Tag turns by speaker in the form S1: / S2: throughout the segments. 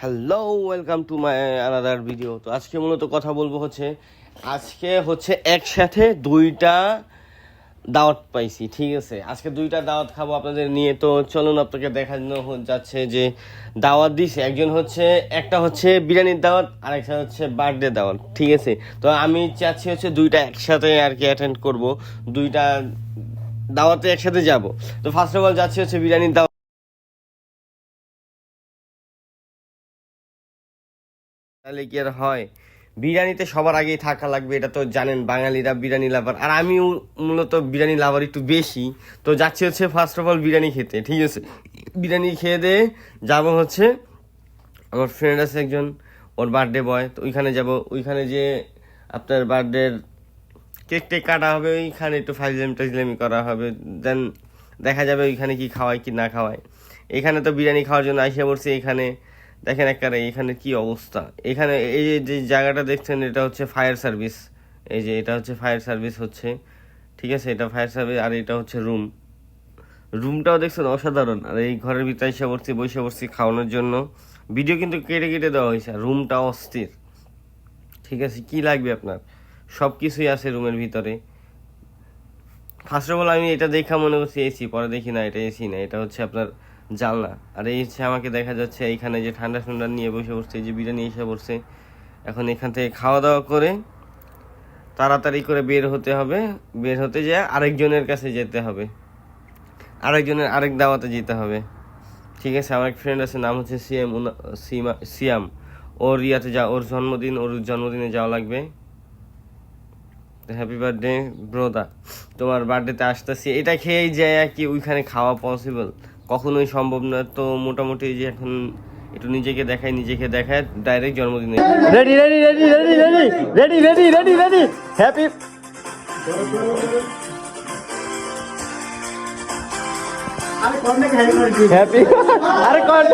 S1: Hello, welcome to my another video. তো আজকে মূলত কথা বলবো আজকে একসাথে দুইটা দাওয়াত পাইছি। ঠিক আছে, আজকে দুইটা দাওয়াত খাবো আপনাদের নিয়ে। তো চলুন আপনাকে দেখানো যাচ্ছে যে দাওয়াত দিছে একটা হচ্ছে বিরিয়ানির দাওয়াত আর একটা হচ্ছে বার্থডে দাওয়াত। ঠিক আছে, তো আমি চাচ্ছি দুইটা একসাথে আর কি অ্যাটেন্ড করব, দুইটা দাওয়াতে একসাথে যাব। তো ফার্স্ট অফ অল যাচ্ছি বিরিয়ানির দাওয়াত। তাহলে কি আর হয়, বিরিয়ানিতে সবার আগেই থাকা লাগবে, এটা তো জানেন, বাঙালিরা বিরিয়ানি লাভার, আর আমিও মূলত বিরিয়ানি লাভার একটু বেশি। তো যাচ্ছি ফার্স্ট অফ অল বিরিয়ানি খেতে। ঠিক আছে, বিরিয়ানি খেয়ে দিয়ে যাবো আমার ফ্রেন্ড আছে একজন, ওর বার্থডে বয়, তো ওইখানে যাব। ওইখানে যে আপনার বার্থডের কেক টেক কাটা হবে, ওইখানে একটু ফাইজলামি করা হবে, দেন দেখা যাবে ওইখানে কি খাওয়ায় কি না খাওয়ায়। এখানে তো বিরিয়ানি খাওয়ার জন্য আইসা পড়ছি। এখানে দেখেন একবারে এখানে কি অবস্থা। এখানে এই যে জায়গাটা দেখছেন, এটা হচ্ছে ফায়ার সার্ভিস। এই যে এটা হচ্ছে ফায়ার সার্ভিস হচ্ছে, ঠিক আছে, এটা ফায়ার সার্ভিস। আর এটা হচ্ছে রুমটাও দেখছেন অসাধারণ। আর এই ঘরের ভিতরে এসে বসে পড়ছি খাওয়ানোর জন্য। ভিডিও কিন্তু কেটে কেটে দেওয়া হয়েছে, আর রুমটা অস্থির। ঠিক আছে, কি লাগবে আপনার, সব কিছুই আছে রুমের ভিতরে। ফার্স্ট অফ অল আমি এটা দেখা মনে করছি এসি, পরে দেখি না, এটা এসি না, এটা হচ্ছে আপনার জানলা। আর এই হচ্ছে আমাকে দেখা যাচ্ছে এইখানে যে ঠান্ডা ঠান্ডা নিয়ে বসে পড়ছে, এই যে বিরিয়ানি এসে পড়ছে। এখন এখান থেকে খাওয়া দাওয়া করে তাড়াতাড়ি করে বের হতে হবে। বের হতে যেয়ে আরেকজনের কাছে যেতে হবে, আরেক দাওয়াতে যেতে হবে। ঠিক আছে, আমার এক ফ্রেন্ড আছে, নাম হচ্ছে সিয়াম। ওর জন্মদিনে যাওয়া লাগবে। হ্যাপি বার্থডে ব্রোদা, তোমার বার্থডেতে আসতেছি। এটা খেয়েই যায় আর কি ওইখানে খাওয়া পসিবল, কখনোই সম্ভব না। তো মোটামুটি যে এখন একটু নিজেকে দেখায় ডাইরেক্ট জন্মদিনে। Ready ready ready ready ready ready ready ready ready happy happy আরে কোন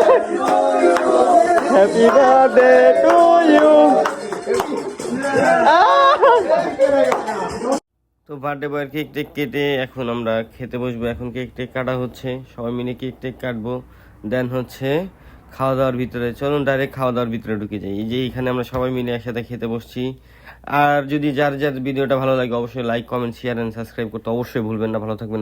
S1: হ্যাপি বার্থডে টু ইউ। তো বার্থডে বয়ের কেক টেক কেটে এখন আমরা খেতে বসবো। এখন কেক টেক কাটা হচ্ছে, সবাই মিলে কেক টেক কাটবো, দেন খাওয়া দাওয়ার ভিতরে। চলুন ডাইরেক্ট খাওয়া দাওয়ার ভিতরে ঢুকে যাই। এই যে এখানে আমরা সবাই মিলে একসাথে খেতে বসছি। আর যদি যার ভিডিওটা ভালো লাগে অবশ্যই like, comment, share and subscribe করতে অবশ্যই ভুলবেন না। ভালো থাকবেন।